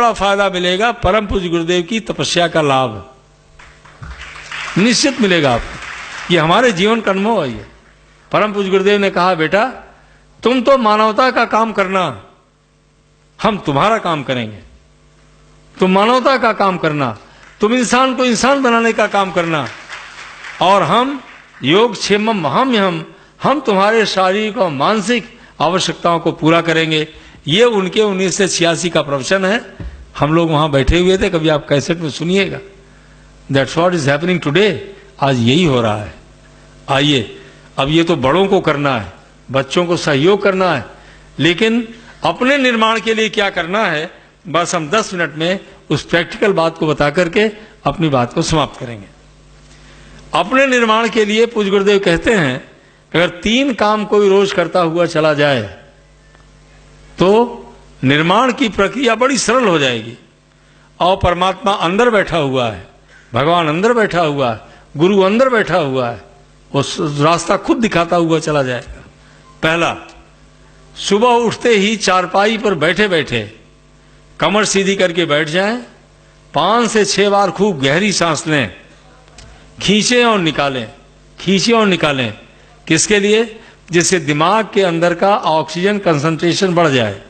बड़ा फायदा मिलेगा परम पूज्य गुरुदेव की तपस्या का लाभ निश्चित मिलेगा आपको। ये हमारे जीवन का अनुभव है। परम पूज्य गुरुदेव ने कहा, बेटा तुम तो मानवता का काम करना, हम तुम्हारा काम करेंगे। तुम मानवता का काम करना, तुम इंसान को इंसान बनाने का काम करना, और हम योगक्षेमम हम तुम्हारे शारीरिक और मानसिक आवश्यकताओं को पूरा करेंगे। ये उनके 1986 का प्रवचन है। हम लोग वहां बैठे हुए थे, कभी आप कैसेट में सुनिएगा। That's what is happening today. आज यही हो रहा है। आइए, अब ये तो बड़ों को करना है, बच्चों को सहयोग करना है, लेकिन अपने निर्माण के लिए क्या करना है, बस हम 10 मिनट में उस प्रैक्टिकल बात को बता करके अपनी बात को समाप्त करेंगे। अपने निर्माण के लिए पूज्य गुरुदेव कहते हैं, अगर 3 काम कोई रोज करता हुआ चला जाए तो निर्माण की प्रक्रिया बड़ी सरल हो जाएगी। और परमात्मा अंदर बैठा हुआ है, भगवान अंदर बैठा हुआ है, गुरु अंदर बैठा हुआ है, वो रास्ता खुद दिखाता हुआ चला जाएगा। पहला, सुबह उठते ही चारपाई पर बैठे बैठे कमर सीधी करके बैठ जाएं, 5 से 6 बार खूब गहरी सांस लें, खींचें और निकालें, खींचें और निकालें। किसके लिए? जिससे दिमाग के अंदर का ऑक्सीजन कंसंट्रेशन बढ़ जाए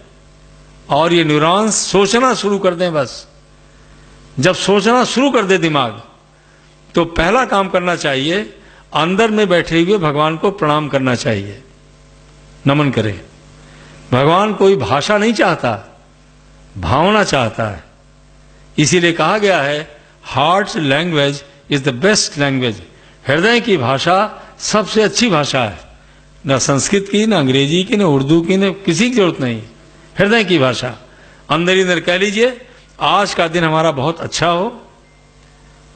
और ये न्यूरॉन्स सोचना शुरू कर दें। बस जब सोचना शुरू कर दे दिमाग, तो पहला काम करना चाहिए, अंदर में बैठे हुए भगवान को प्रणाम करना चाहिए, नमन करें। भगवान कोई भाषा नहीं चाहता, भावना चाहता है। इसीलिए कहा गया है, heart language is the best language. हृदय की भाषा सबसे अच्छी भाषा है। न संस्कृत की, न अंग्रेजी की, न उर्दू की, न किसी की जरूरत नहीं। हृदय की भाषा अंदर ही अंदर कह लीजिए, आज का दिन हमारा बहुत अच्छा हो,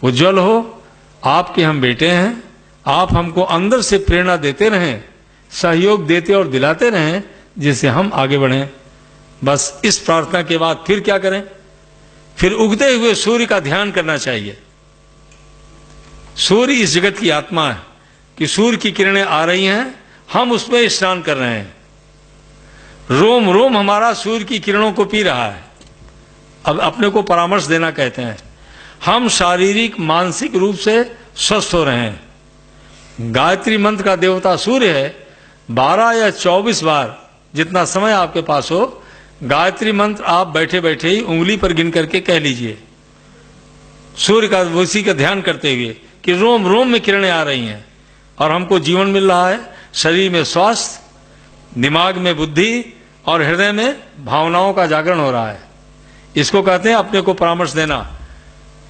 उज्जवल हो। आपके हम बेटे हैं, आप हमको अंदर से प्रेरणा देते रहें, सहयोग देते और दिलाते रहें, जिससे हम आगे बढ़ें। बस इस प्रार्थना के बाद फिर क्या करें? फिर उगते हुए सूर्य का ध्यान करना चाहिए। सूर्य इस जगत की आत्मा है कि सूर्य की किरणें आ रही हैं, हम उसमें स्नान कर रहे हैं। रोम रोम हमारा सूर्य की किरणों को पी रहा है। अब अपने को परामर्श देना कहते हैं। हम शारीरिक मानसिक रूप से स्वस्थ हो रहे हैं। गायत्री मंत्र का देवता सूर्य है। 12 या 24 बार, जितना समय आपके पास हो, गायत्री मंत्र आप बैठे बैठे ही उंगली पर गिन करके कह लीजिए, सूर्य का, उसी का ध्यान करते हुए कि रोम रोम में किरणें आ रही हैं और हमको जीवन मिल रहा है। शरीर में स्वास्थ्य, दिमाग में बुद्धि और हृदय में भावनाओं का जागरण हो रहा है। इसको कहते हैं अपने को परामर्श देना।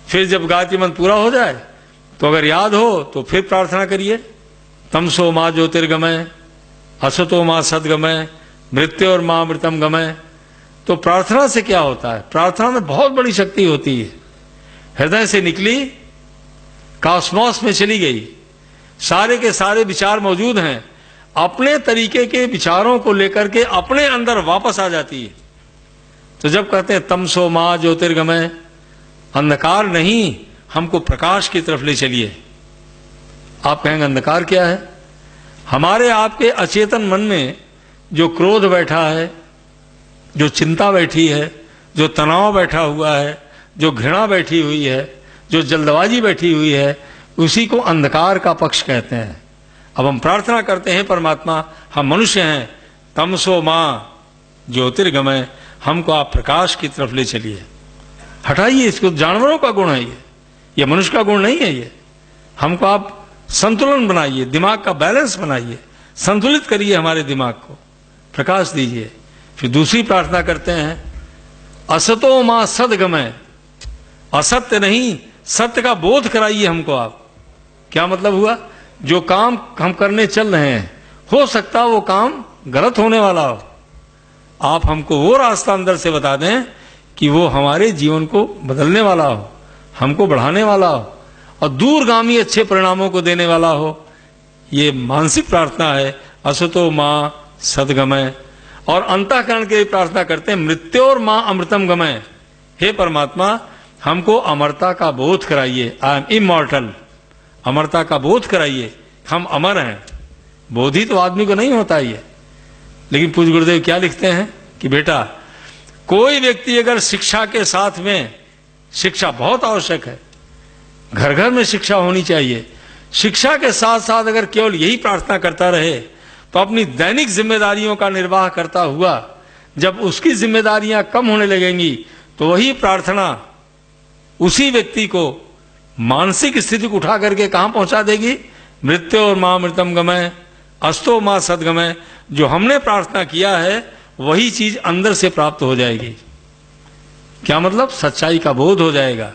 फिर जब गायत्री मंत्र पूरा हो जाए तो अगर याद हो तो फिर प्रार्थना करिए, तमसो मां ज्योतिर्गमय, असतो मां सद्गमय, मृत्योर मां अमृतम गमय। तो प्रार्थना से क्या होता है? प्रार्थना में बहुत बड़ी शक्ति होती है। हृदय से निकली, कॉस्मोस में चली गई, सारे के सारे विचार मौजूद हैं, अपने तरीके के विचारों को लेकर के अपने अंदर वापस आ जाती है। तो जब कहते हैं तमसो मां ज्योतिर्गमय, अंधकार नहीं, हमको प्रकाश की तरफ ले चलिए। आप कहेंगे अंधकार क्या है? हमारे आपके अचेतन मन में जो क्रोध बैठा है, जो चिंता बैठी है, जो तनाव बैठा हुआ है, जो घृणा बैठी हुई है, जो जल्दबाजी बैठी हुई है, उसी को अंधकार का पक्ष कहते हैं। अब हम प्रार्थना करते हैं, परमात्मा हम मनुष्य हैं, तमसो मां ज्योतिर्गमय, हमको आप प्रकाश की तरफ ले चलिए। हटाइए इसको, जानवरों का गुण है ये मनुष्य का गुण नहीं है ये। हमको आप संतुलन बनाइए, दिमाग का बैलेंस बनाइए, संतुलित करिए, हमारे दिमाग को प्रकाश दीजिए। फिर दूसरी प्रार्थना करते हैं, असतो मां सद्गमय, असत्य नहीं सत्य का बोध कराइए हमको आप। क्या मतलब हुआ? जो काम हम करने चल रहे हैं, हो सकता वो काम गलत होने वाला हो, आप हमको वो रास्ता अंदर से बता दें कि वो हमारे जीवन को बदलने वाला हो, हमको बढ़ाने वाला हो और दूरगामी अच्छे परिणामों को देने वाला हो। ये मानसिक प्रार्थना है, असतो मां सद्गमय। और अंतःकरण के लिए प्रार्थना करते हैं, मृत्योर मां अमृतम गमय, हे परमात्मा हमको अमरता का बोध कराइए। आई एम इमॉर्टल, अमरता का बोध कराइए, हम अमर हैं। बोधि तो आदमी को नहीं होता ये, लेकिन पूज्य गुरुदेव क्या लिखते हैं कि बेटा कोई व्यक्ति अगर शिक्षा के साथ में, शिक्षा बहुत आवश्यक है, घर घर में शिक्षा होनी चाहिए, शिक्षा के साथ साथ अगर केवल यही प्रार्थना करता रहे तो अपनी दैनिक जिम्मेदारियों का निर्वाह करता हुआ जब उसकी जिम्मेदारियां कम होने लगेंगी तो वही प्रार्थना उसी व्यक्ति को मानसिक स्थिति को उठा करके कहां पहुंचा देगी? मृत्यु और मां मृतम गमय अस्तो मां सदगमय। जो हमने प्रार्थना किया है वही चीज अंदर से प्राप्त हो जाएगी। क्या मतलब? सच्चाई का बोध हो जाएगा।